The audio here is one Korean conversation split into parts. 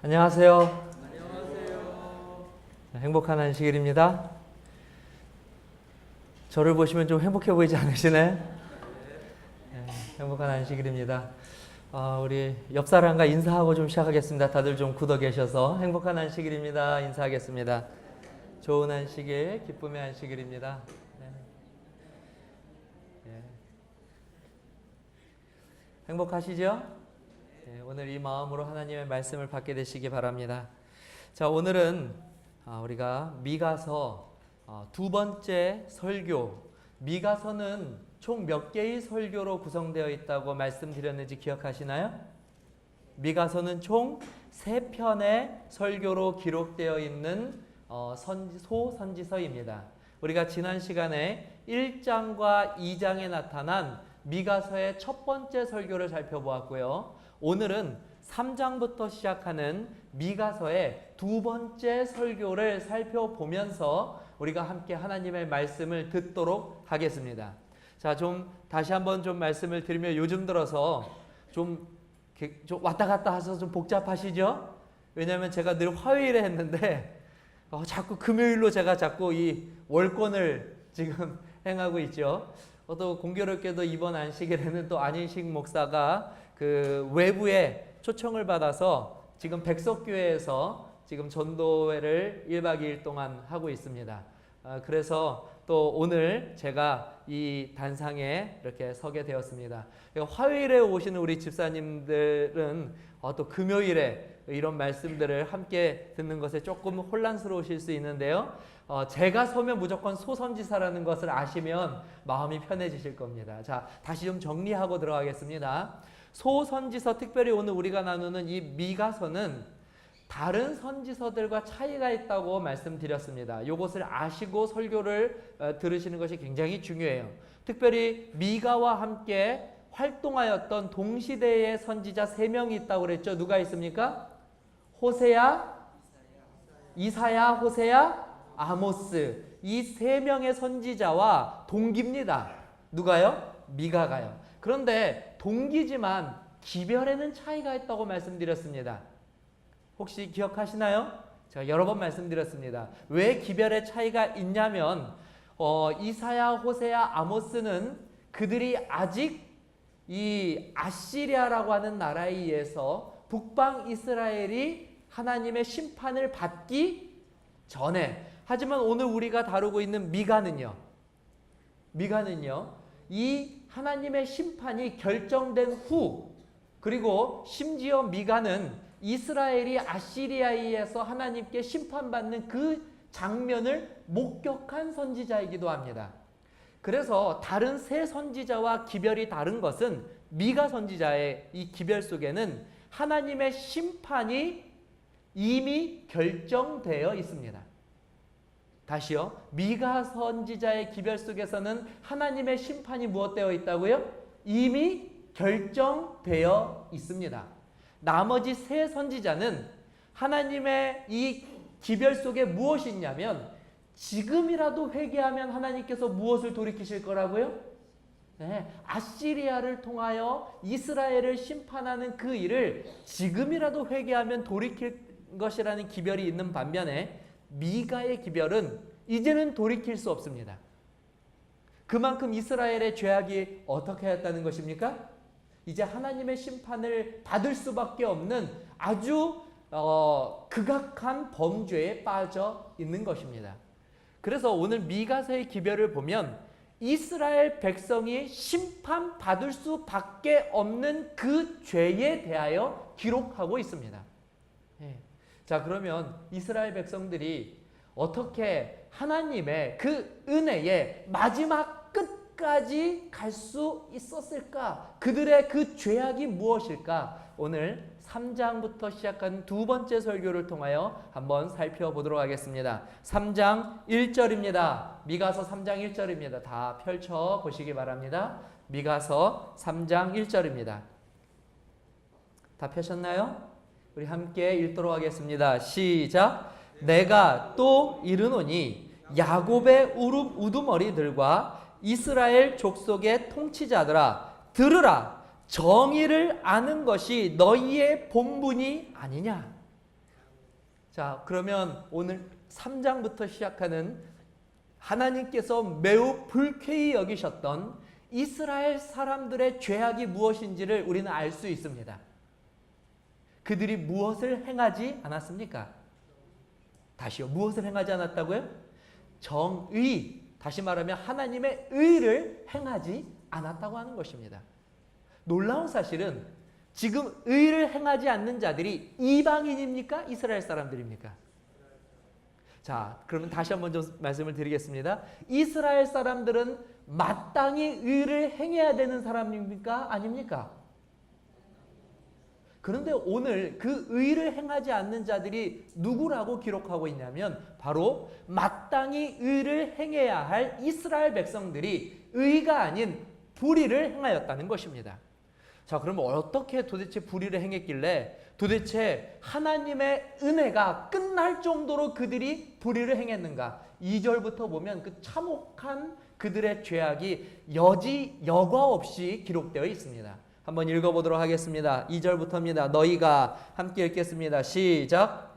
안녕하세요. 행복한 안식일입니다. 저를 보시면 좀 행복해 보이지 않으시나요? 네, 행복한 안식일입니다. 우리 옆 사람과 인사하고 좀 시작하겠습니다. 다들 좀 굳어 계셔서 행복한 안식일입니다. 인사하겠습니다. 좋은 안식일, 기쁨의 안식일입니다. 네. 네. 행복하시죠? 네, 오늘 이 마음으로 하나님의 말씀을 받게 되시기 바랍니다. 자, 오늘은 우리가 미가서 두 번째 설교, 미가서는 총 몇 개의 설교로 구성되어 있다고 말씀드렸는지 기억하시나요? 미가서는 총 3편의 설교로 기록되어 있는 소선지서입니다. 우리가 지난 시간에 1장과 2장에 나타난 미가서의 첫 번째 설교를 살펴보았고요. 오늘은 3장부터 시작하는 미가서의 두 번째 설교를 살펴보면서 우리가 함께 하나님의 말씀을 듣도록 하겠습니다. 자, 좀 다시 한번 좀 말씀을 드리면 요즘 들어서 좀 왔다 갔다 해서 좀 복잡하시죠? 왜냐하면 제가 늘 화요일에 했는데 자꾸 금요일로 제가 자꾸 이 월권을 지금 행하고 있죠. 또 공교롭게도 이번 안식일에는 또 안인식 목사가 그 외부에 초청을 받아서 지금 백석교회에서 지금 전도회를 1박 2일 동안 하고 있습니다. 그래서 또 오늘 제가 이 단상에 이렇게 서게 되었습니다. 화요일에 오시는 우리 집사님들은 또 금요일에 이런 말씀들을 함께 듣는 것에 조금 혼란스러우실 수 있는데요. 제가 서면 무조건 소선지사라는 것을 아시면 마음이 편해지실 겁니다. 자, 다시 좀 정리하고 들어가겠습니다. 소선지서, 특별히 오늘 우리가 나누는 이 미가서는 다른 선지서들과 차이가 있다고 말씀드렸습니다. 이것을 아시고 설교를 들으시는 것이 굉장히 중요해요. 특별히 미가와 함께 활동하였던 동시대의 선지자 3명이 있다고 그랬죠. 누가 있습니까? 호세야, 이사야, 호세야, 아모스. 이 3명의 선지자와 동기입니다. 누가요? 미가가요. 그런데 동기지만 기별에는 차이가 있다고 말씀드렸습니다. 혹시 기억하시나요? 제가 여러 번 말씀드렸습니다. 왜 기별의 차이가 있냐면 이사야, 호세야, 아모스는 그들이 아직 이 아시리아라고 하는 나라에 의해서 북방 이스라엘이 하나님의 심판을 받기 전에, 하지만 오늘 우리가 다루고 있는 미가는요, 이 하나님의 심판이 결정된 후, 그리고 심지어 미가는 이스라엘이 아시리아에 의해서 하나님께 심판받는 그 장면을 목격한 선지자이기도 합니다. 그래서 다른 세 선지자와 기별이 다른 것은 미가 선지자의 이 기별 속에는 하나님의 심판이 이미 결정되어 있습니다. 다시요. 미가 선지자의 기별 속에서는 하나님의 심판이 무엇되어 있다고요? 이미 결정되어 있습니다. 나머지 세 선지자는 하나님의 이 기별 속에 무엇이 있냐면, 지금이라도 회개하면 하나님께서 무엇을 돌이키실 거라고요? 네, 아시리아를 통하여 이스라엘을 심판하는 그 일을 지금이라도 회개하면 돌이킬 것이라는 기별이 있는 반면에 미가의 기별은 이제는 돌이킬 수 없습니다. 그만큼 이스라엘의 죄악이 어떻게 하였다는 것입니까? 이제 하나님의 심판을 받을 수밖에 없는 아주 극악한 범죄에 빠져 있는 것입니다. 그래서 오늘 미가서의 기별을 보면 이스라엘 백성이 심판받을 수밖에 없는 그 죄에 대하여 기록하고 있습니다. 자, 그러면 이스라엘 백성들이 어떻게 하나님의 그 은혜의 마지막 끝까지 갈 수 있었을까? 그들의 그 죄악이 무엇일까? 오늘 3장부터 시작한 두 번째 설교를 통하여 한번 살펴보도록 하겠습니다. 3장 1절입니다. 미가서 3장 1절입니다. 다 펼쳐보시기 바랍니다. 미가서 3장 1절입니다. 다 펴셨나요? 우리 함께 읽도록 하겠습니다. 시작. 내가 또 이르노니 야곱의 우두머리들과 이스라엘 족속의 통치자들아, 들으라. 정의를 아는 것이 너희의 본분이 아니냐. 자, 그러면 오늘 3장부터 시작하는 하나님께서 매우 불쾌히 여기셨던 이스라엘 사람들의 죄악이 무엇인지를 우리는 알 수 있습니다. 그들이 무엇을 행하지 않았습니까? 다시요. 무엇을 행하지 않았다고요? 정의, 다시 말하면 하나님의 의를 행하지 않았다고 하는 것입니다. 놀라운 사실은 지금 의를 행하지 않는 자들이 이방인입니까? 이스라엘 사람들입니까? 자, 그러면 다시 한번 좀 말씀을 드리겠습니다. 이스라엘 사람들은 마땅히 의를 행해야 되는 사람입니까? 아닙니까? 그런데 오늘 그 의를 행하지 않는 자들이 누구라고 기록하고 있냐면 바로 마땅히 의를 행해야 할 이스라엘 백성들이 의가 아닌 불의를 행하였다는 것입니다. 자, 그러면 어떻게 도대체 불의를 행했길래 도대체 하나님의 은혜가 끝날 정도로 그들이 불의를 행했는가? 2절부터 보면 그 참혹한 그들의 죄악이 여과 없이 기록되어 있습니다. 한번 읽어보도록 하겠습니다. 2절부터입니다. 너희가 함께 읽겠습니다. 시작.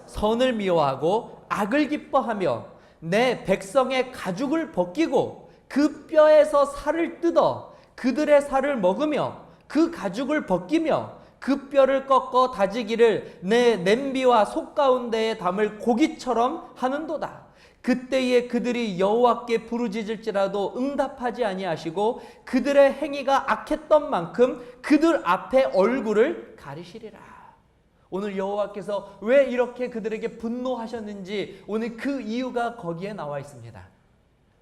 선을 미워하고 악을 기뻐하며 내 백성의 가죽을 벗기고 그 뼈에서 살을 뜯어 그들의 살을 먹으며 그 가죽을 벗기며 그 뼈를 꺾어 다지기를 내 냄비와 속 가운데에 담을 고기처럼 하는도다. 그때에 그들이 여호와께 부르짖을지라도 응답하지 아니하시고 그들의 행위가 악했던 만큼 그들 앞에 얼굴을 가리시리라. 오늘 여호와께서 왜 이렇게 그들에게 분노하셨는지 오늘 그 이유가 거기에 나와 있습니다.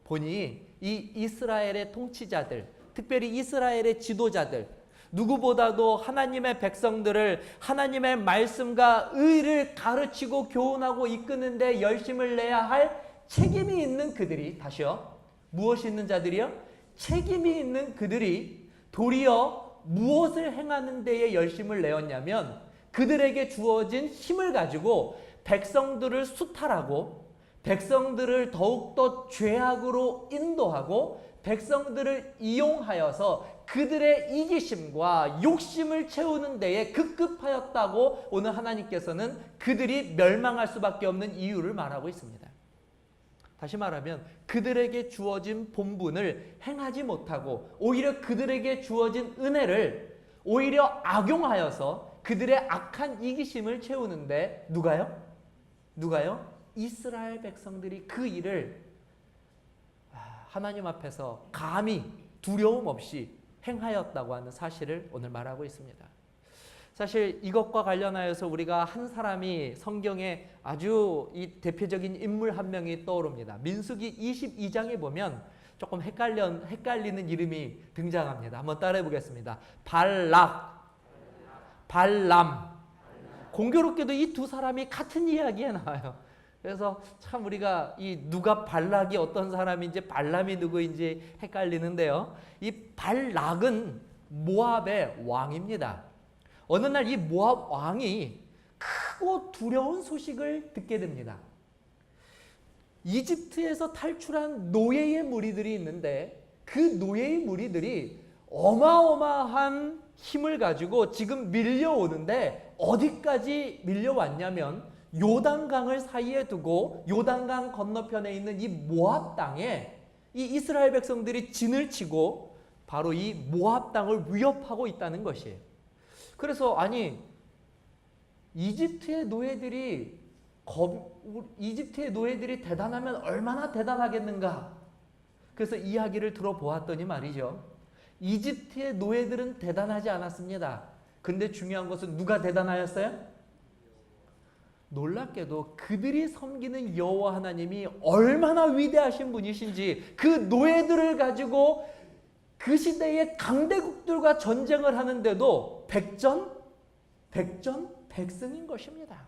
보니 이 이스라엘의 통치자들, 특별히 이스라엘의 지도자들, 누구보다도 하나님의 백성들을 하나님의 말씀과 의를 가르치고 교훈하고 이끄는 데 열심을 내야 할 책임이 있는 그들이, 다시요, 무엇이 있는 자들이요? 책임이 있는 그들이 도리어 무엇을 행하는 데에 열심을 내었냐면 그들에게 주어진 힘을 가지고 백성들을 수탈하고 백성들을 더욱더 죄악으로 인도하고 백성들을 이용하여서 그들의 이기심과 욕심을 채우는 데에 급급하였다고 오늘 하나님께서는 그들이 멸망할 수밖에 없는 이유를 말하고 있습니다. 다시 말하면 그들에게 주어진 본분을 행하지 못하고 오히려 그들에게 주어진 은혜를 오히려 악용하여서 그들의 악한 이기심을 채우는데 누가요? 이스라엘 백성들이 그 일을 하나님 앞에서 감히 두려움 없이 행하였다고 하는 사실을 오늘 말하고 있습니다. 사실 이것과 관련하여서 우리가 한 사람이 성경에 아주 이 대표적인 인물 한 명이 떠오릅니다. 민수기 22장에 보면 조금 헷갈리는 이름이 등장합니다. 한번 따라해 보겠습니다. 발락, 발람. 공교롭게도 이 두 사람이 같은 이야기에 나와요. 그래서 참 우리가 이 누가 발락이 어떤 사람인지 발람이 누구인지 헷갈리는데요. 이 발락은 모압의 왕입니다. 어느 날 이 모압 왕이 크고 두려운 소식을 듣게 됩니다. 이집트에서 탈출한 노예의 무리들이 있는데 그 노예의 무리들이 어마어마한 힘을 가지고 지금 밀려오는데 어디까지 밀려왔냐면 요단강을 사이에 두고 요단강 건너편에 있는 이 모압 땅에 이 이스라엘 백성들이 진을 치고 바로 이 모압 땅을 위협하고 있다는 것이에요. 그래서 아니 이집트의 노예들이 대단하면 얼마나 대단하겠는가. 그래서 이야기를 들어보았더니 말이죠. 이집트의 노예들은 대단하지 않았습니다. 근데 중요한 것은 누가 대단하였어요? 놀랍게도 그들이 섬기는 여호와 하나님이 얼마나 위대하신 분이신지 그 노예들을 가지고 그 시대의 강대국들과 전쟁을 하는데도 백전백승인 것입니다.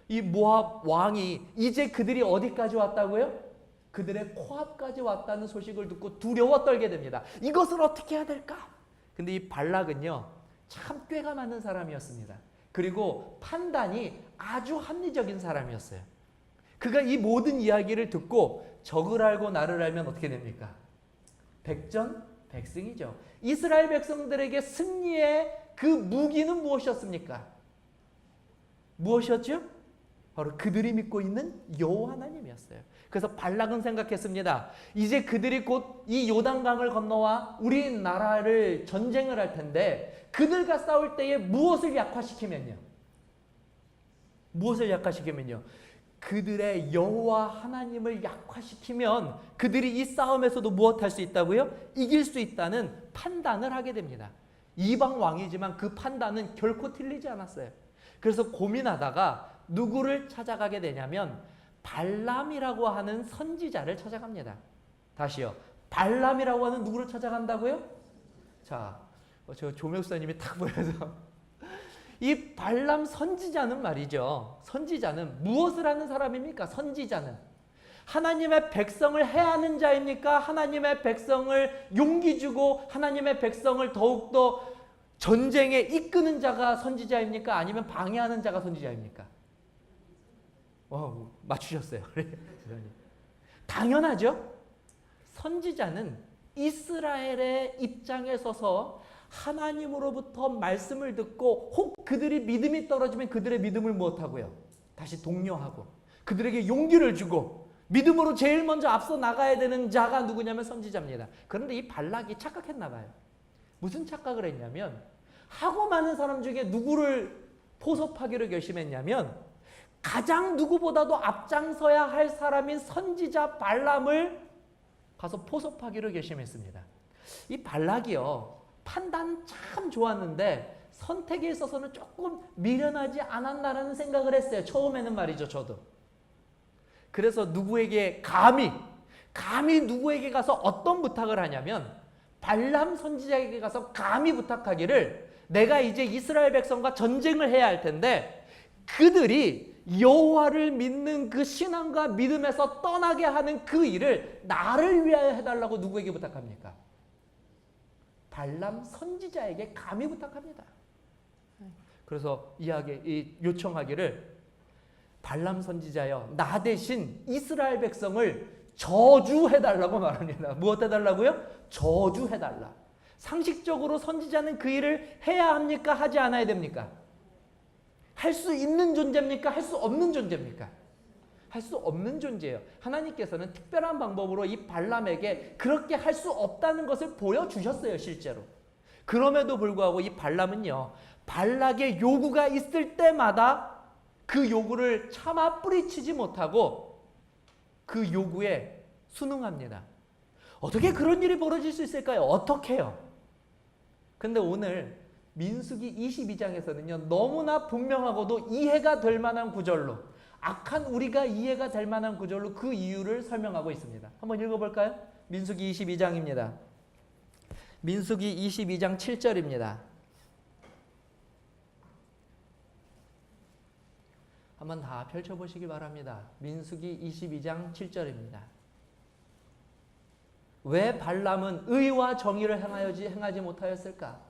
이 모압 왕이 이제 그들이 어디까지 왔다고요? 그들의 코앞까지 왔다는 소식을 듣고 두려워 떨게 됩니다. 이것을 어떻게 해야 될까? 근데 이 발락은요, 참 꾀가 많은 사람이었습니다. 그리고 판단이 아주 합리적인 사람이었어요. 그가 이 모든 이야기를 듣고 적을 알고 나를 알면 어떻게 됩니까? 백전백승이죠. 이스라엘 백성들에게 승리의 그 무기는 무엇이었습니까? 무엇이었죠? 바로 그들이 믿고 있는 여호와 하나님이었어요. 그래서 발락은 생각했습니다. 이제 그들이 곧 이 요단강을 건너와 우리나라를 전쟁을 할 텐데 그들과 싸울 때에 무엇을 약화시키면요? 무엇을 약화시키면요? 그들의 여호와 하나님을 약화시키면 그들이 이 싸움에서도 무엇할 수 있다고요? 이길 수 있다는 판단을 하게 됩니다. 이방 왕이지만 그 판단은 결코 틀리지 않았어요. 그래서 고민하다가 누구를 찾아가게 되냐면 발람이라고 하는 선지자를 찾아갑니다. 다시요. 발람이라고 하는 누구를 찾아간다고요? 자, 저 조명수사님이 탁 보여서 이 발람 선지자는 말이죠. 선지자는 무엇을 하는 사람입니까? 선지자는 하나님의 백성을 해하는 자입니까? 하나님의 백성을 용기 주고 하나님의 백성을 더욱더 전쟁에 이끄는 자가 선지자입니까? 아니면 방해하는 자가 선지자입니까? 맞추셨어요. 당연하죠. 선지자는 이스라엘의 입장에 서서 하나님으로부터 말씀을 듣고 혹 그들이 믿음이 떨어지면 그들의 믿음을 무엇하고요? 다시 독려하고 그들에게 용기를 주고 믿음으로 제일 먼저 앞서 나가야 되는 자가 누구냐면 선지자입니다. 그런데 이 발락이 착각했나 봐요. 무슨 착각을 했냐면 하고 많은 사람 중에 누구를 포섭하기로 결심했냐면 가장 누구보다도 앞장서야 할 사람인 선지자 발람을 가서 포섭하기로 결심했습니다. 이 발락이요. 판단 참 좋았는데 선택에 있어서는 조금 미련하지 않았나라는 생각을 했어요. 처음에는 말이죠. 저도. 그래서 누구에게 감히 누구에게 가서 어떤 부탁을 하냐면 발람 선지자에게 가서 감히 부탁하기를 내가 이제 이스라엘 백성과 전쟁을 해야 할 텐데 그들이 여호와를 믿는 그 신앙과 믿음에서 떠나게 하는 그 일을 나를 위하여 해달라고 누구에게 부탁합니까? 발람 선지자에게 감히 부탁합니다. 그래서 요청하기를 발람 선지자여 나 대신 이스라엘 백성을 저주해달라고 말합니다. 무엇 해달라고요? 저주해달라. 상식적으로 선지자는 그 일을 해야 합니까? 하지 않아야 됩니까? 할 수 있는 존재입니까? 할 수 없는 존재입니까? 할 수 없는 존재예요. 하나님께서는 특별한 방법으로 이 발람에게 그렇게 할 수 없다는 것을 보여주셨어요. 실제로. 그럼에도 불구하고 이 발람은요. 발락의 요구가 있을 때마다 그 요구를 차마 뿌리치지 못하고 그 요구에 순응합니다. 어떻게 그런 일이 벌어질 수 있을까요? 어떻게요? 근데 오늘 민수기 22장에서는요. 너무나 분명하고도 이해가 될 만한 구절로 악한 우리가 이해가 될 만한 구절로 그 이유를 설명하고 있습니다. 한번 읽어볼까요? 민수기 22장입니다. 민수기 22장 7절입니다. 한번 다 펼쳐보시기 바랍니다. 민수기 22장 7절입니다. 왜 발람은 의와 정의를 행하지 못하였을까?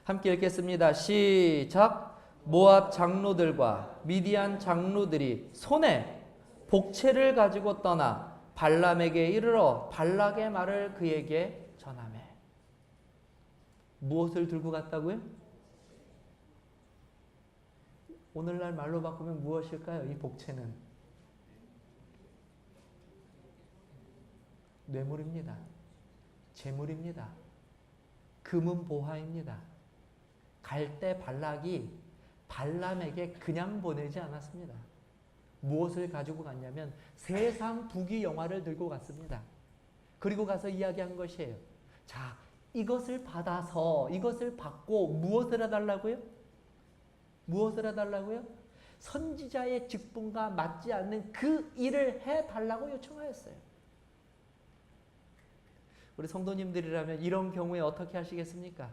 함께 읽겠습니다. 시작. 모압 장로들과 미디안 장로들이 손에 복채를 가지고 떠나 발람에게 이르러 발락의 말을 그에게 전하매. 무엇을 들고 갔다고요? 오늘날 말로 바꾸면 무엇일까요? 이 복채는 뇌물입니다. 재물입니다. 금은 보화입니다. 갈 때 발락이 발람에게 그냥 보내지 않았습니다. 무엇을 가지고 갔냐면 세상 부귀영화를 들고 갔습니다. 그리고 가서 이야기한 것이에요. 자, 이것을 받아서 이것을 받고 무엇을 해달라고요? 무엇을 해달라고요? 선지자의 직분과 맞지 않는 그 일을 해달라고 요청하였어요. 우리 성도님들이라면 이런 경우에 어떻게 하시겠습니까?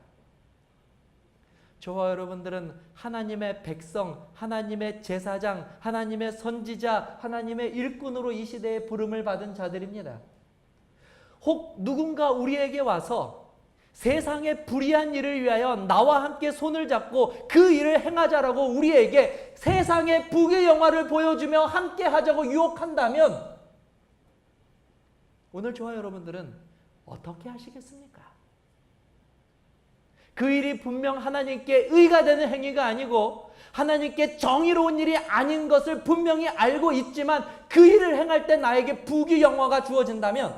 저와 여러분들은 하나님의 백성, 하나님의 제사장, 하나님의 선지자, 하나님의 일꾼으로 이 시대에 부름을 받은 자들입니다. 혹 누군가 우리에게 와서 세상의 불의한 일을 위하여 나와 함께 손을 잡고 그 일을 행하자라고 우리에게 세상의 부귀영화를 보여주며 함께 하자고 유혹한다면 오늘 저와 여러분들은 어떻게 하시겠습니까? 그 일이 분명 하나님께 의가 되는 행위가 아니고 하나님께 정의로운 일이 아닌 것을 분명히 알고 있지만 그 일을 행할 때 나에게 부귀영화가 주어진다면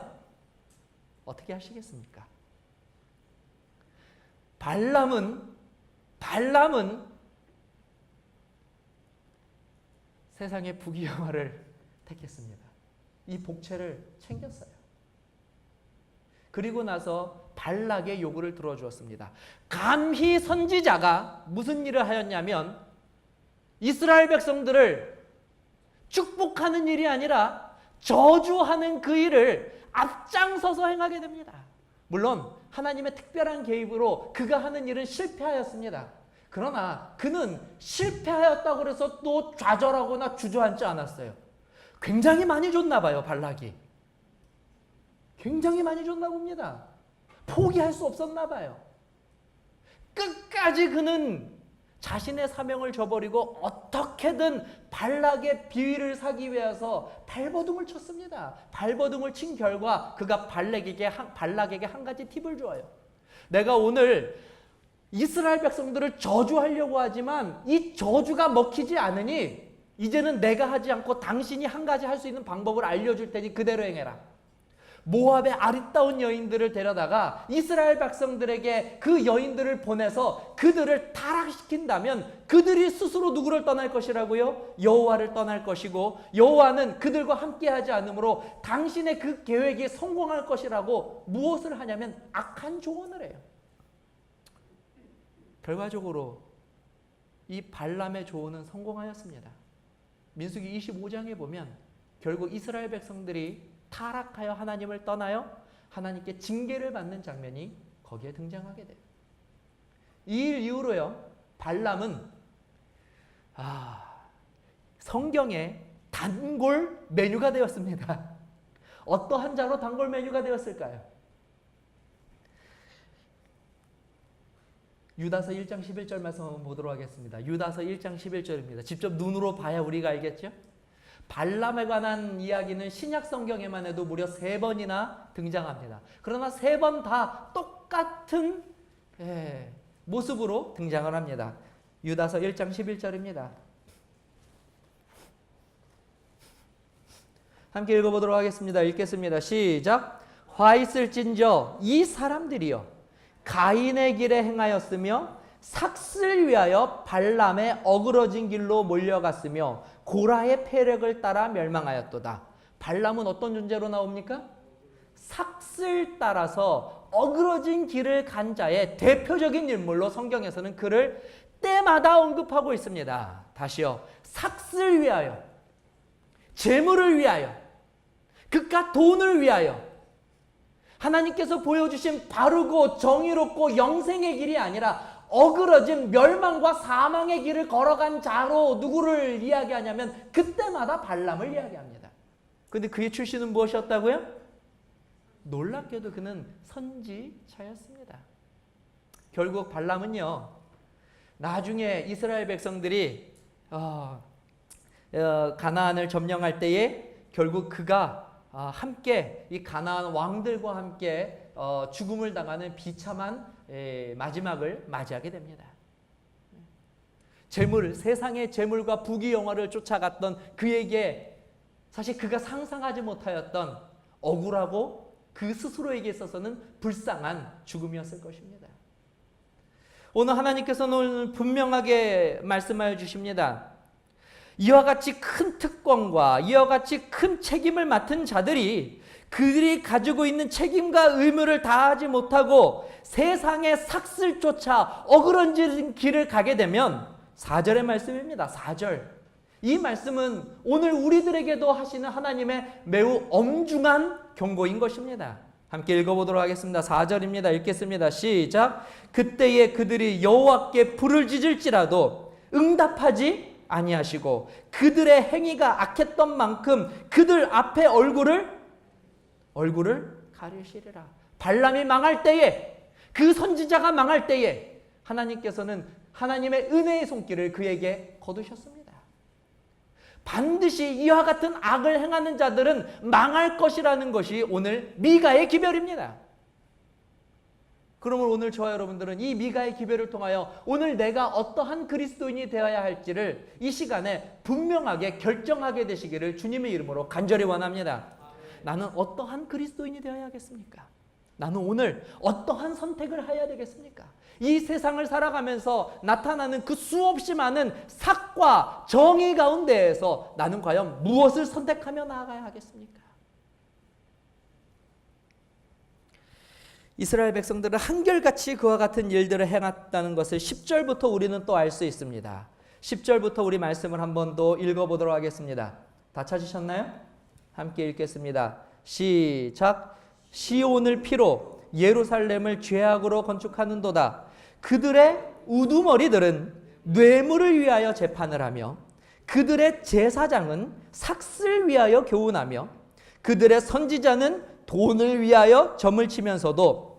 어떻게 하시겠습니까? 발람은 세상의 부귀영화를 택했습니다. 이 복채를 챙겼어요. 그리고 나서 발락의 요구를 들어주었습니다. 감히 선지자가 무슨 일을 하였냐면 이스라엘 백성들을 축복하는 일이 아니라 저주하는 그 일을 앞장서서 행하게 됩니다. 물론 하나님의 특별한 개입으로 그가 하는 일은 실패하였습니다. 그러나 그는 실패하였다고 해서 또 좌절하거나 주저앉지 않았어요. 굉장히 많이 줬나 봐요, 발락이. 굉장히 많이 줬나 봅니다. 포기할 수 없었나 봐요. 끝까지 그는 자신의 사명을 저버리고 어떻게든 발락의 비위를 사기 위해서 발버둥을 쳤습니다. 발버둥을 친 결과 그가 발락에게 한 가지 팁을 줘요. 내가 오늘 이스라엘 백성들을 저주하려고 하지만 이 저주가 먹히지 않으니 이제는 내가 하지 않고 당신이 한 가지 할 수 있는 방법을 알려줄 테니 그대로 행해라. 모압의 아리따운 여인들을 데려다가 이스라엘 백성들에게 그 여인들을 보내서 그들을 타락시킨다면 그들이 스스로 누구를 떠날 것이라고요? 여호와를 떠날 것이고 여호와는 그들과 함께하지 않으므로 당신의 그 계획이 성공할 것이라고 무엇을 하냐면 악한 조언을 해요. 결과적으로 이 발람의 조언은 성공하였습니다. 민수기 25장에 보면 결국 이스라엘 백성들이 타락하여 하나님을 떠나요 하나님께 징계를 받는 장면이 거기에 등장하게 돼요. 이 일 이후로요 발람은 성경의 단골 메뉴가 되었습니다. 어떠한 자로 단골 메뉴가 되었을까요? 유다서 1장 11절 말씀 한번 보도록 하겠습니다. 유다서 1장 11절입니다. 직접 눈으로 봐야 우리가 알겠죠? 발람에 관한 이야기는 신약 성경에만 해도 무려 3번이나 등장합니다. 그러나 3번 다 똑같은 모습으로 등장을 합니다. 유다서 1장 11절입니다. 함께 읽어보도록 하겠습니다. 읽겠습니다. 시작. 화 있을진저 이 사람들이여 가인의 길에 행하였으며 삭슬 위하여 발람의 어그러진 길로 몰려갔으며 고라의 패력을 따라 멸망하였도다. 발람은 어떤 존재로 나옵니까? 삭슬 따라서 어그러진 길을 간 자의 대표적인 인물로 성경에서는 그를 때마다 언급하고 있습니다. 다시요. 삭슬 위하여, 재물을 위하여, 그깟 돈을 위하여 하나님께서 보여주신 바르고 정의롭고 영생의 길이 아니라 어그러진 멸망과 사망의 길을 걸어간 자로 누구를 이야기하냐면 그때마다 발람을 이야기합니다. 그런데 그의 출신은 무엇이었다고요? 놀랍게도 그는 선지자였습니다. 결국 발람은요 나중에 이스라엘 백성들이 가나안을 점령할 때에 결국 그가 함께 이 가나안 왕들과 함께 죽음을 당하는 비참한 마지막을 맞이하게 됩니다. 세상의 재물과 부귀영화를 쫓아갔던 그에게 사실 그가 상상하지 못하였던 억울하고 그 스스로에게 있어서는 불쌍한 죽음이었을 것입니다. 오늘 하나님께서는 분명하게 말씀하여 주십니다. 이와 같이 큰 특권과 이와 같이 큰 책임을 맡은 자들이 그들이 가지고 있는 책임과 의무를 다하지 못하고 세상의 삭슬 쫓아 어그러진 길을 가게 되면 4절의 말씀입니다. 4절. 이 말씀은 오늘 우리들에게도 하시는 하나님의 매우 엄중한 경고인 것입니다. 함께 읽어보도록 하겠습니다. 4절입니다. 읽겠습니다. 시작. 그때에 그들이 여호와께 부를 지질지라도 응답하지 아니하시고 그들의 행위가 악했던 만큼 그들 앞에 얼굴을 가리시리라. 발람이 망할 때에, 그 선지자가 망할 때에 하나님께서는 하나님의 은혜의 손길을 그에게 거두셨습니다. 반드시 이와 같은 악을 행하는 자들은 망할 것이라는 것이 오늘 미가의 기별입니다. 그러면 오늘 저와 여러분들은 이 미가의 기별을 통하여 오늘 내가 어떠한 그리스도인이 되어야 할지를 이 시간에 분명하게 결정하게 되시기를 주님의 이름으로 간절히 원합니다. 나는 어떠한 그리스도인이 되어야 하겠습니까? 나는 오늘 어떠한 선택을 해야 되겠습니까? 이 세상을 살아가면서 나타나는 그 수없이 많은 삭과 정의 가운데에서 나는 과연 무엇을 선택하며 나아가야 하겠습니까? 이스라엘 백성들은 한결같이 그와 같은 일들을 행했다는 것을 10절부터 우리는 또 알 수 있습니다. 10절부터 우리 말씀을 한 번 더 읽어보도록 하겠습니다. 다 찾으셨나요? 함께 읽겠습니다. 시작. 시온을 피로 예루살렘을 죄악으로 건축하는도다. 그들의 우두머리들은 뇌물을 위하여 재판을 하며 그들의 제사장은 삭슬 위하여 교훈하며 그들의 선지자는 돈을 위하여 점을 치면서도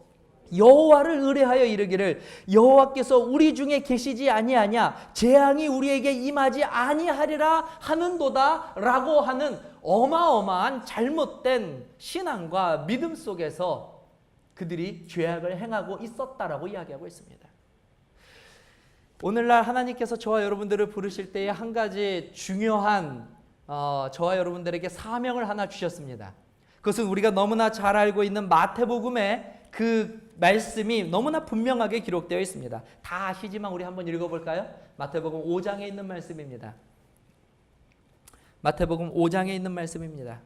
여호와를 의뢰하여 이르기를 여호와께서 우리 중에 계시지 아니하냐 재앙이 우리에게 임하지 아니하리라 하는도다 라고 하는 어마어마한 잘못된 신앙과 믿음 속에서 그들이 죄악을 행하고 있었다라고 이야기하고 있습니다. 오늘날 하나님께서 저와 여러분들을 부르실 때에 한 가지 중요한 저와 여러분들에게 사명을 하나 주셨습니다. 그것은 우리가 너무나 잘 알고 있는 마태복음의 그 말씀이 너무나 분명하게 기록되어 있습니다. 다 아시지만 우리 한번 읽어볼까요? 마태복음 5장에 있는 말씀입니다. 마태복음 5장에 있는 말씀입니다.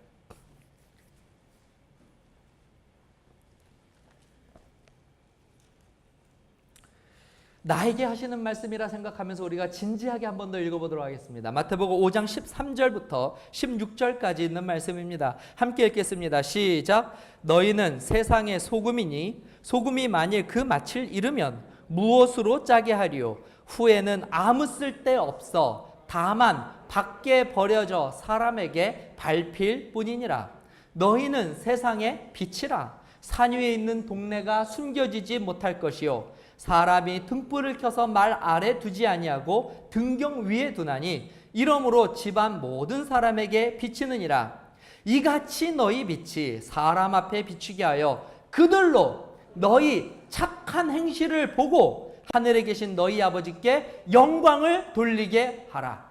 나에게 하시는 말씀이라 생각하면서 우리가 진지하게 한 번 더 읽어보도록 하겠습니다. 마태복음 5장 13절부터 16절까지 있는 말씀입니다. 함께 읽겠습니다. 시작. 너희는 세상의 소금이니 소금이 만일 그 맛을 잃으면 무엇으로 짜게 하리요? 후에는 아무 쓸데 없어 다만 밖에 버려져 사람에게 밟힐 뿐이니라. 너희는 세상의 빛이라. 산 위에 있는 동네가 숨겨지지 못할 것이요 사람이 등불을 켜서 말 아래 두지 아니하고 등경 위에 두나니 이러므로 집안 모든 사람에게 비치느니라. 이같이 너희 빛이 사람 앞에 비추게 하여 그들로 너희 착한 행실을 보고 하늘에 계신 너희 아버지께 영광을 돌리게 하라.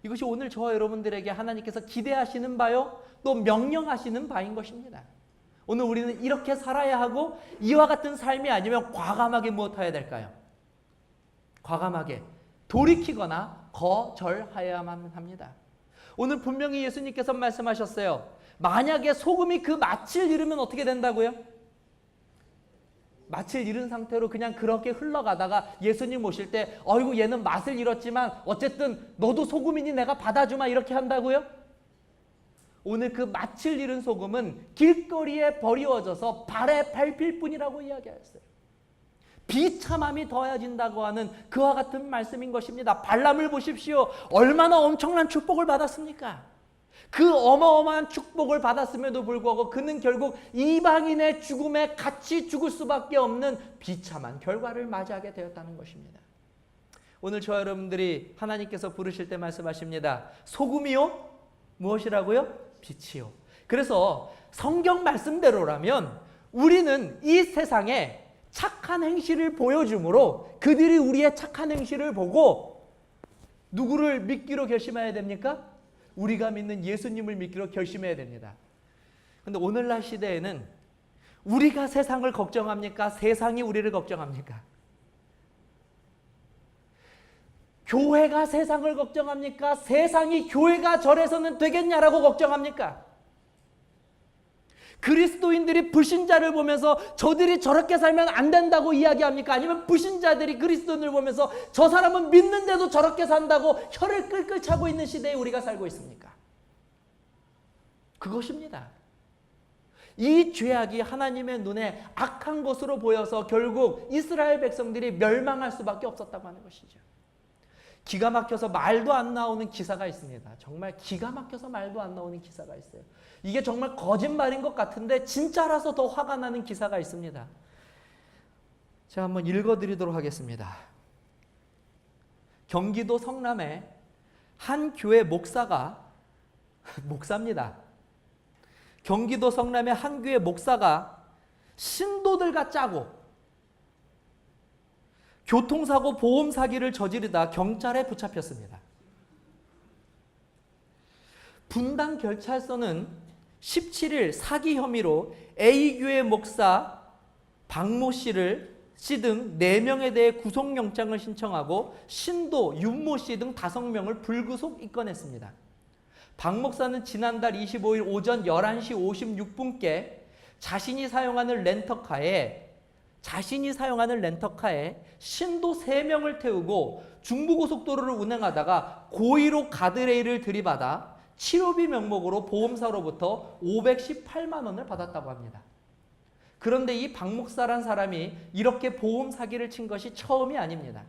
이것이 오늘 저와 여러분들에게 하나님께서 기대하시는 바요 또 명령하시는 바인 것입니다. 오늘 우리는 이렇게 살아야 하고 이와 같은 삶이 아니면 과감하게 무엇해야 될까요? 과감하게 돌이키거나 거절해야만 합니다. 오늘 분명히 예수님께서 말씀하셨어요. 만약에 소금이 그 맛을 잃으면 어떻게 된다고요? 맛을 잃은 상태로 그냥 그렇게 흘러가다가 예수님 오실 때 어이구 얘는 맛을 잃었지만 어쨌든 너도 소금이니 내가 받아주마 이렇게 한다고요? 오늘 그 맛을 잃은 소금은 길거리에 버리워져서 발에 밟힐 뿐이라고 이야기했어요. 비참함이 더해진다고 하는 그와 같은 말씀인 것입니다. 발람을 보십시오. 얼마나 엄청난 축복을 받았습니까? 그 어마어마한 축복을 받았음에도 불구하고 그는 결국 이방인의 죽음에 같이 죽을 수밖에 없는 비참한 결과를 맞이하게 되었다는 것입니다. 오늘 저와 여러분들이 하나님께서 부르실 때 말씀하십니다. 소금이요? 무엇이라고요? 빛이요. 그래서 성경 말씀대로라면 우리는 이 세상에 착한 행실을 보여줌으로 그들이 우리의 착한 행실을 보고 누구를 믿기로 결심해야 됩니까? 우리가 믿는 예수님을 믿기로 결심해야 됩니다. 그런데 오늘날 시대에는 우리가 세상을 걱정합니까? 세상이 우리를 걱정합니까? 교회가 세상을 걱정합니까? 세상이 교회가 저래서는 되겠냐라고 걱정합니까? 그리스도인들이 불신자를 보면서 저들이 저렇게 살면 안 된다고 이야기합니까? 아니면 불신자들이 그리스도인을 보면서 저 사람은 믿는데도 저렇게 산다고 혀를 끌끌 차고 있는 시대에 우리가 살고 있습니까? 그것입니다. 이 죄악이 하나님의 눈에 악한 것으로 보여서 결국 이스라엘 백성들이 멸망할 수밖에 없었다고 하는 것이죠. 기가 막혀서 말도 안 나오는 기사가 있습니다. 정말 기가 막혀서 말도 안 나오는 기사가 있어요. 이게 정말 거짓말인 것 같은데 진짜라서 더 화가 나는 기사가 있습니다. 제가 한번 읽어드리도록 하겠습니다. 경기도 성남에 한 교회 목사가 목사입니다. 경기도 성남의 한 교회 목사가 신도들과 짜고 교통사고 보험 사기를 저지르다 경찰에 붙잡혔습니다. 분당 경찰서는 17일 사기 혐의로 A교회 목사 박모 씨 등 4명에 대해 구속영장을 신청하고 신도 윤모 씨 등 5명을 불구속 입건했습니다. 박 목사는 지난달 25일 오전 11시 56분께 자신이 사용하는 렌터카에 신도 3명을 태우고 중부고속도로를 운행하다가 고의로 가드레일을 들이받아 치료비 명목으로 보험사로부터 518만 원을 받았다고 합니다. 그런데 이 박 목사란 사람이 이렇게 보험 사기를 친 것이 처음이 아닙니다.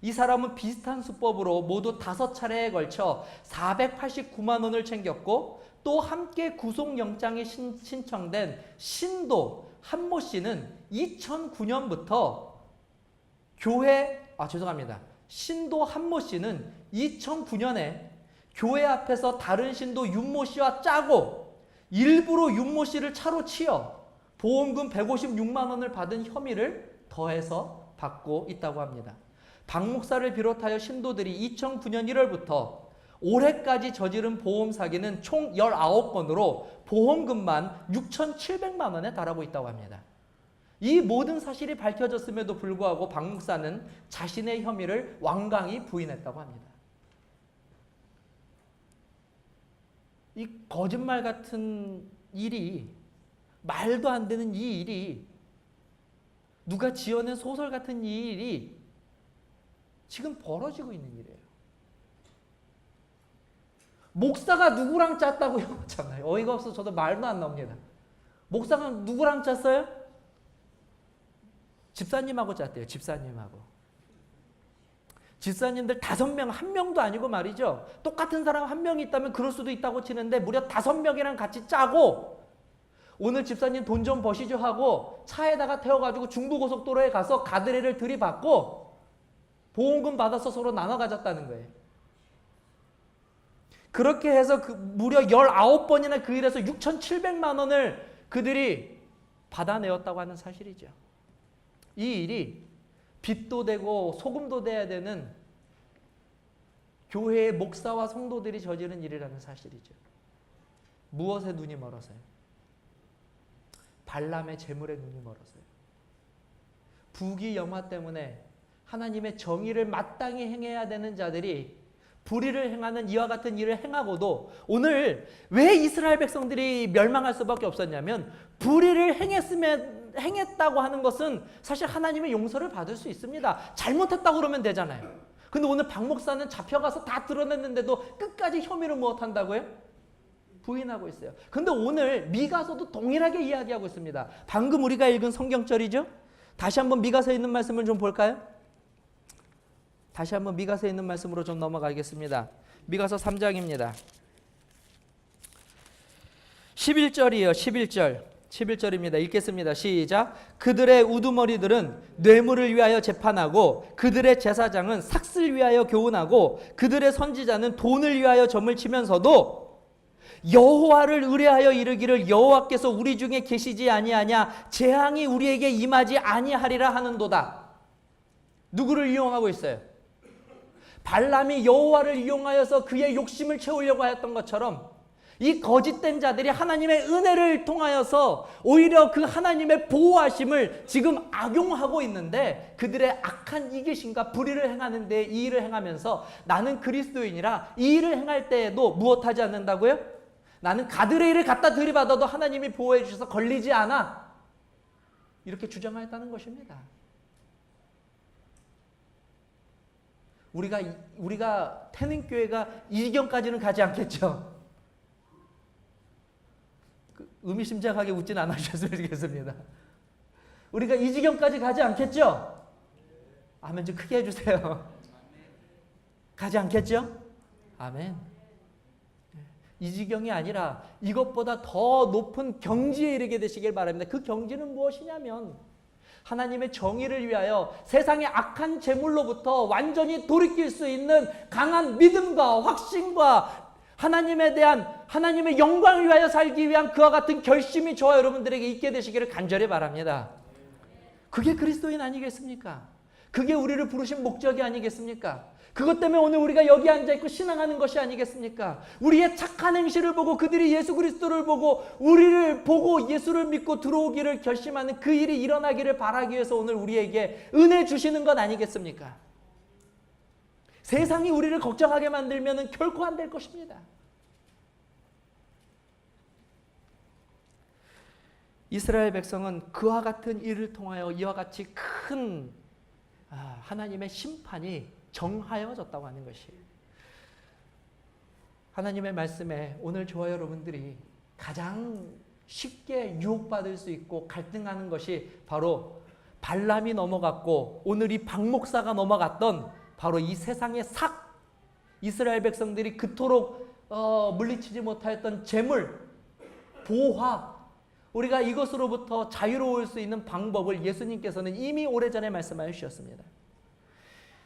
이 사람은 비슷한 수법으로 모두 5차례에 걸쳐 489만 원을 챙겼고, 또 함께 구속영장이 신청된 신도 한모 씨는 2009년부터 신도 한모 씨는 2009년에 교회 앞에서 다른 신도 윤모 씨와 짜고 일부러 윤모 씨를 차로 치어 보험금 156만 원을 받은 혐의를 더해서 받고 있다고 합니다. 박 목사를 비롯하여 신도들이 2009년 1월부터 올해까지 저지른 보험 사기는 총 19건으로 보험금만 6,700만 원에 달하고 있다고 합니다. 이 모든 사실이 밝혀졌음에도 불구하고 박 목사는 자신의 혐의를 완강히 부인했다고 합니다. 이 거짓말 같은 일이, 말도 안 되는 이 일이, 누가 지어낸 소설 같은 이 일이 지금 벌어지고 있는 일이에요. 목사가 누구랑 짰다고요? 참나요. 어이가 없어서 저도 말도 안 나옵니다. 목사가 누구랑 짰어요? 집사님하고 짰대요. 집사님하고. 집사님들 5명, 1명도 아니고 말이죠. 똑같은 사람 1명이 있다면 그럴 수도 있다고 치는데 무려 5명이랑 같이 짜고, 오늘 집사님 돈 좀 버시죠 하고 차에다가 태워가지고 중부고속도로에 가서 가드레일을 들이받고 보험금 받아서 서로 나눠 가졌다는 거예요. 그렇게 해서 무려 19번이나 그 일에서 6,700만 원을 그들이 받아내었다고 하는 사실이죠. 이 일이 빚도 되고 소금도 돼야 되는 교회의 목사와 성도들이 저지른 일이라는 사실이죠. 무엇에 눈이 멀어서요? 발람의 재물에 눈이 멀어서요. 부귀영화 때문에 하나님의 정의를 마땅히 행해야 되는 자들이 불의를 행하는 이와 같은 일을 행하고도, 오늘 왜 이스라엘 백성들이 멸망할 수밖에 없었냐면, 불의를 행했다고 하는 것은 사실 하나님의 용서를 받을 수 있습니다. 잘못했다고 그러면 되잖아요. 근데 오늘 박 목사는 잡혀가서 다 드러냈는데도 끝까지 혐의를 무엇한다고요? 부인하고 있어요. 근데 오늘 미가서도 동일하게 이야기하고 있습니다. 방금 우리가 읽은 성경절이죠? 다시 한번 미가서에 있는 말씀을 좀 볼까요? 다시 한번 미가서에 있는 말씀으로 좀 넘어가겠습니다. 미가서 3장입니다. 11절이에요. 11절입니다. 읽겠습니다. 시작. 그들의 우두머리들은 뇌물을 위하여 재판하고, 그들의 제사장은 삭슬 위하여 교훈하고, 그들의 선지자는 돈을 위하여 점을 치면서도 여호와를 의뢰하여 이르기를 여호와께서 우리 중에 계시지 아니하냐, 재앙이 우리에게 임하지 아니하리라 하는도다. 누구를 이용하고 있어요? 발람이 여호와를 이용하여서 그의 욕심을 채우려고 하였던 것처럼 이 거짓된 자들이 하나님의 은혜를 통하여서 오히려 그 하나님의 보호하심을 지금 악용하고 있는데, 그들의 악한 이기심과 불의를 행하는 데 이 일을 행하면서 나는 그리스도인이라 이 일을 행할 때에도 무엇하지 않는다고요? 나는 가드레일을 갖다 들이받아도 하나님이 보호해 주셔서 걸리지 않아, 이렇게 주장하였다는 것입니다. 우리가 태능교회가 이 지경까지는 가지 않겠죠. 의미심장하게 웃진 않으셨으면 좋겠습니다. 우리가 이 지경까지 가지 않겠죠? 아멘 좀 크게 해주세요. 가지 않겠죠? 아멘. 이 지경이 아니라 이것보다 더 높은 경지에 이르게 되시길 바랍니다. 그 경지는 무엇이냐면, 하나님의 정의를 위하여 세상의 악한 재물로부터 완전히 돌이킬 수 있는 강한 믿음과 확신과 하나님에 대한, 하나님의 영광을 위하여 살기 위한 그와 같은 결심이 저와 여러분들에게 있게 되시기를 간절히 바랍니다. 그게 그리스도인 아니겠습니까? 그게 우리를 부르신 목적이 아니겠습니까? 그것 때문에 오늘 우리가 여기 앉아있고 신앙하는 것이 아니겠습니까? 우리의 착한 행실을 보고 그들이 예수 그리스도를 보고 우리를 보고 예수를 믿고 들어오기를 결심하는 그 일이 일어나기를 바라기 위해서 오늘 우리에게 은혜 주시는 것 아니겠습니까? 세상이 우리를 걱정하게 만들면 결코 안 될 것입니다. 이스라엘 백성은 그와 같은 일을 통하여 이와 같이 큰 하나님의 심판이 정하여졌다고 하는 것이에요. 하나님의 말씀에 오늘 저와 여러분들이 가장 쉽게 유혹받을 수 있고 갈등하는 것이 바로 발람이 넘어갔고 오늘 이 박 목사가 넘어갔던 바로 이 세상의 삭, 이스라엘 백성들이 그토록 물리치지 못하였던 재물, 보화, 우리가 이것으로부터 자유로울 수 있는 방법을 예수님께서는 이미 오래전에 말씀하여 주셨습니다.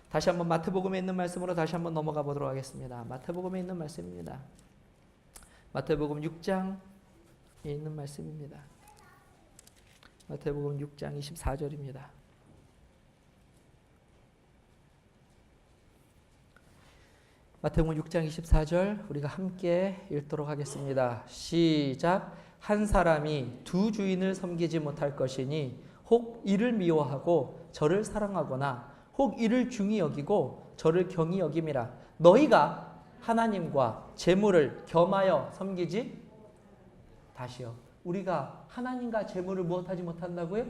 다시 한번 마태복음에 있는 말씀으로 다시 한번 넘어가 보도록 하겠습니다. 마태복음에 있는 말씀입니다. 마태복음 6장에 있는 말씀입니다. 마태복음 6장 24절입니다. 마태복음 6장 24절 우리가 함께 읽도록 하겠습니다. 시작. 한 사람이 두 주인을 섬기지 못할 것이니 혹 이를 미워하고 저를 사랑하거나 혹 이를 중히 여기고 저를 경히 여김이라. 너희가 하나님과 재물을 겸하여 섬기지. 다시요. 우리가 하나님과 재물을 무엇하지 못한다고요?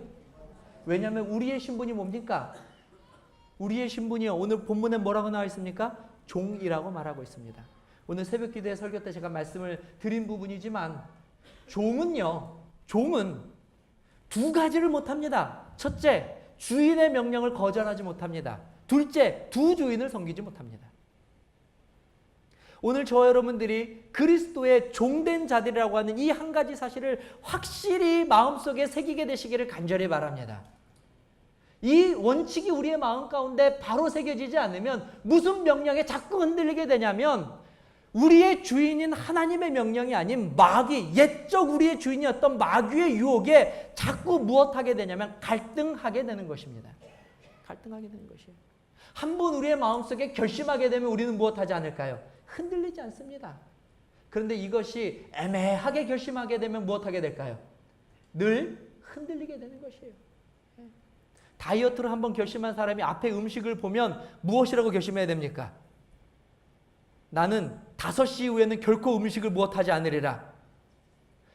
왜냐하면 우리의 신분이 뭡니까? 우리의 신분이요. 오늘 본문에 뭐라고 나와 있습니까? 종이라고 말하고 있습니다. 오늘 새벽 기도의 설교 때 제가 말씀을 드린 부분이지만 종은 두 가지를 못합니다. 첫째, 주인의 명령을 거절하지 못합니다. 둘째, 두 주인을 섬기지 못합니다. 오늘 저와 여러분들이 그리스도의 종된 자들이라고 하는 이 한 가지 사실을 확실히 마음속에 새기게 되시기를 간절히 바랍니다. 이 원칙이 우리의 마음 가운데 바로 새겨지지 않으면 무슨 명령에 자꾸 흔들리게 되냐면 우리의 주인인 하나님의 명령이 아닌 마귀, 옛적 우리의 주인이었던 마귀의 유혹에 자꾸 무엇하게 되냐면 갈등하게 되는 것입니다. 갈등하게 되는 것이에요. 한번 우리의 마음속에 결심하게 되면 우리는 무엇하지 않을까요? 흔들리지 않습니다. 그런데 이것이 애매하게 결심하게 되면 무엇하게 될까요? 늘 흔들리게 되는 것이에요. 다이어트를 한번 결심한 사람이 앞에 음식을 보면 무엇이라고 결심해야 됩니까? 나는 5시 이후에는 결코 음식을 무엇하지 않으리라.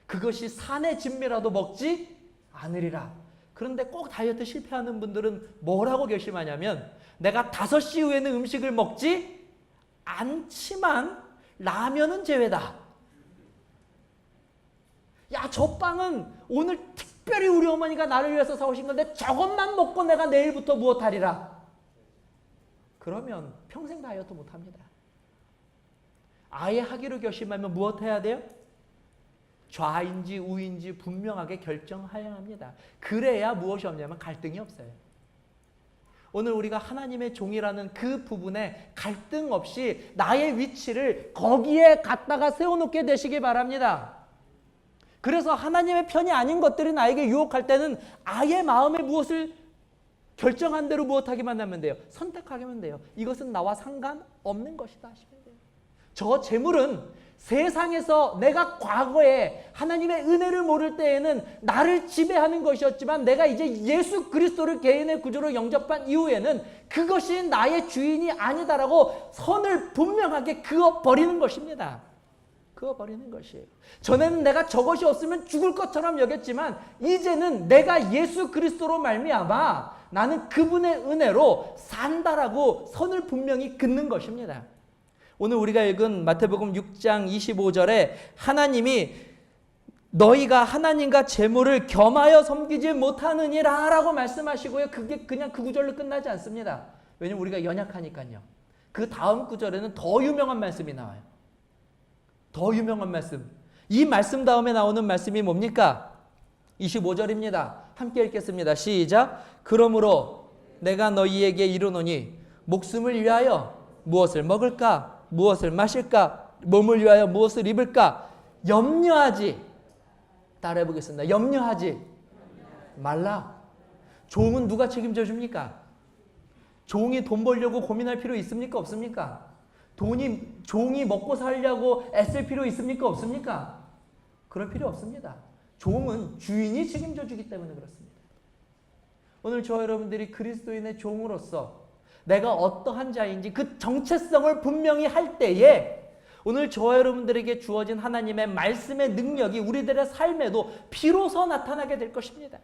그것이 산의 진미라도 먹지 않으리라. 그런데 꼭 다이어트 실패하는 분들은 뭐라고 결심하냐면 내가 5시 이후에는 음식을 먹지 않지만 라면은 제외다. 야, 저 빵은 오늘 특별히 우리 어머니가 나를 위해서 사오신 건데 저것만 먹고 내가 내일부터 무엇하리라. 그러면 평생 다이어트 못합니다. 아예 하기로 결심하면 무엇해야 돼요? 좌인지 우인지 분명하게 결정해야 합니다. 그래야 무엇이 없냐면 갈등이 없어요. 오늘 우리가 하나님의 종이라는 그 부분에 갈등 없이 나의 위치를 거기에 갖다가 세워놓게 되시기 바랍니다. 그래서 하나님의 편이 아닌 것들이 나에게 유혹할 때는 아예 마음에 무엇을 결정한 대로 무엇하기만 하면 돼요. 선택하기만 돼요. 이것은 나와 상관없는 것이다 하시면 돼요. 저 재물은 세상에서 내가 과거에 하나님의 은혜를 모를 때에는 나를 지배하는 것이었지만 내가 이제 예수 그리스도를 개인의 구주로 영접한 이후에는 그것이 나의 주인이 아니다라고 선을 분명하게 그어버리는 것입니다. 그어버리는 것이에요. 전에는 내가 저것이 없으면 죽을 것처럼 여겼지만 이제는 내가 예수 그리스도로 말미암아 나는 그분의 은혜로 산다라고 선을 분명히 긋는 것입니다. 오늘 우리가 읽은 마태복음 6장 25절에 하나님이 너희가 하나님과 재물을 겸하여 섬기지 못하느니라 라고 말씀하시고요. 그게 그냥 그 구절로 끝나지 않습니다. 왜냐하면 우리가 연약하니까요. 그 다음 구절에는 더 유명한 말씀이 나와요. 더 유명한 말씀. 이 말씀 다음에 나오는 말씀이 뭡니까? 25절입니다. 함께 읽겠습니다. 시작. 그러므로 내가 너희에게 이르노니 목숨을 위하여 무엇을 먹을까? 무엇을 마실까? 몸을 위하여 무엇을 입을까? 염려하지. 따라해 보겠습니다. 염려하지 말라. 종은 누가 책임져 줍니까? 종이 돈 벌려고 고민할 필요 있습니까? 없습니까? 종이 먹고 살려고 애쓸 필요 있습니까? 없습니까? 그럴 필요 없습니다. 종은 주인이 책임져 주기 때문에 그렇습니다. 오늘 저와 여러분들이 그리스도인의 종으로서 내가 어떠한 자인지 그 정체성을 분명히 할 때에 오늘 저와 여러분들에게 주어진 하나님의 말씀의 능력이 우리들의 삶에도 비로소 나타나게 될 것입니다.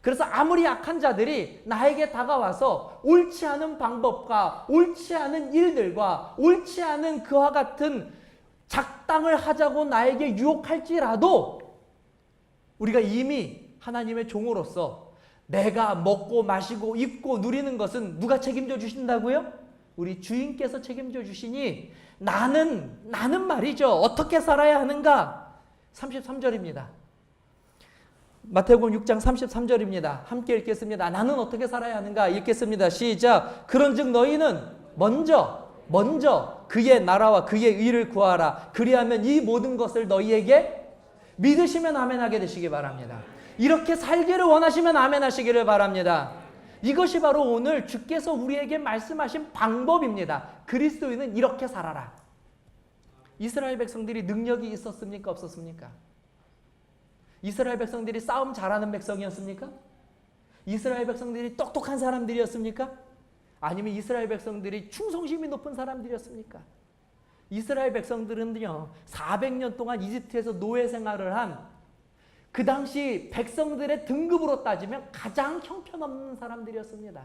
그래서 아무리 악한 자들이 나에게 다가와서 옳지 않은 방법과 옳지 않은 일들과 옳지 않은 그와 같은 작당을 하자고 나에게 유혹할지라도 우리가 이미 하나님의 종으로서 내가 먹고 마시고 입고 누리는 것은 누가 책임져 주신다고요? 우리 주인께서 책임져 주시니 나는 말이죠. 어떻게 살아야 하는가? 33절입니다. 마태복음 6장 33절입니다. 함께 읽겠습니다. 나는 어떻게 살아야 하는가? 읽겠습니다. 시작. 그런즉 너희는 먼저 그의 나라와 그의 의를 구하라. 그리하면 이 모든 것을 너희에게 믿으시면 아멘하게 되시기 바랍니다. 이렇게 살기를 원하시면 아멘하시기를 바랍니다. 이것이 바로 오늘 주께서 우리에게 말씀하신 방법입니다. 그리스도인은 이렇게 살아라. 이스라엘 백성들이 능력이 있었습니까? 없었습니까? 이스라엘 백성들이 싸움 잘하는 백성이었습니까? 이스라엘 백성들이 똑똑한 사람들이었습니까? 아니면 이스라엘 백성들이 충성심이 높은 사람들이었습니까? 이스라엘 백성들은요 400년 동안 이집트에서 노예 생활을 한 그 당시 백성들의 등급으로 따지면 가장 형편없는 사람들이었습니다.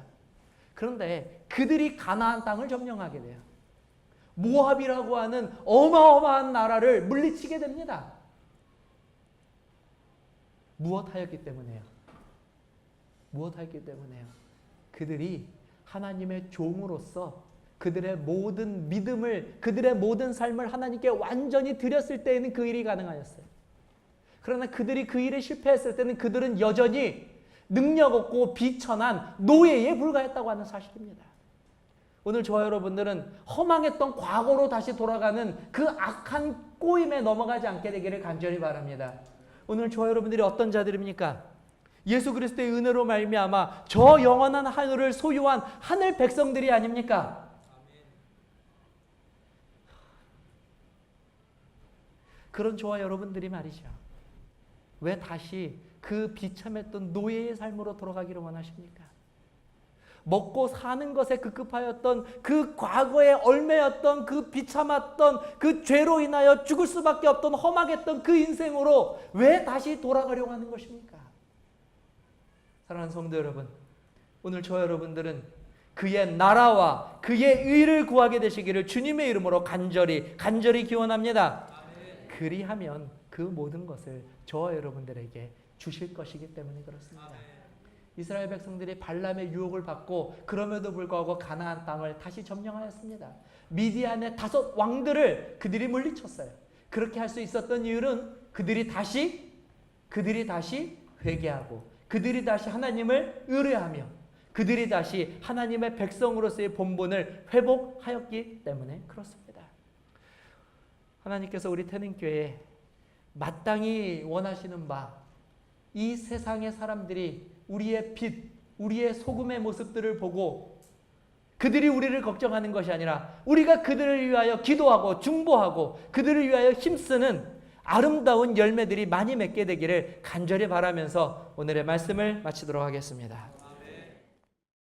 그런데 그들이 가나안 땅을 점령하게 돼요. 모압이라고 하는 어마어마한 나라를 물리치게 됩니다. 무엇하였기 때문에요? 무엇하였기 때문에요? 그들이 하나님의 종으로서 그들의 모든 믿음을, 그들의 모든 삶을 하나님께 완전히 드렸을 때에는 그 일이 가능하였어요. 그러나 그들이 그 일에 실패했을 때는 그들은 여전히 능력 없고 비천한 노예에 불과했다고 하는 사실입니다. 오늘 저와 여러분들은 허망했던 과거로 다시 돌아가는 그 악한 꼬임에 넘어가지 않게 되기를 간절히 바랍니다. 오늘 저와 여러분들이 어떤 자들입니까? 예수 그리스도의 은혜로 말미암아 저 영원한 하늘을 소유한 하늘 백성들이 아닙니까? 그런 저와 여러분들이 말이죠. 왜 다시 그 비참했던 노예의 삶으로 돌아가기를 원하십니까? 먹고 사는 것에 급급하였던 그 과거에 얽매였던 그 비참했던 그 죄로 인하여 죽을 수밖에 없던 험악했던 그 인생으로 왜 다시 돌아가려고 하는 것입니까? 사랑하는 성도 여러분, 오늘 저 여러분들은 그의 나라와 그의 의를 구하게 되시기를 주님의 이름으로 간절히 기원합니다. 그리하면 그 모든 것을 저와 여러분들에게 주실 것이기 때문에 그렇습니다. 이스라엘 백성들이 발람의 유혹을 받고 그럼에도 불구하고 가나안 땅을 다시 점령하였습니다. 미디안의 5 왕들을 그들이 물리쳤어요. 그렇게 할 수 있었던 이유는 그들이 다시 회개하고 그들이 다시 하나님을 의뢰하며 그들이 다시 하나님의 백성으로서의 본분을 회복하였기 때문에 그렇습니다. 하나님께서 우리 태능교회에 마땅히 원하시는 바 이 세상의 사람들이 우리의 빛, 우리의 소금의 모습들을 보고 그들이 우리를 걱정하는 것이 아니라 우리가 그들을 위하여 기도하고 중보하고 그들을 위하여 힘쓰는 아름다운 열매들이 많이 맺게 되기를 간절히 바라면서 오늘의 말씀을 마치도록 하겠습니다.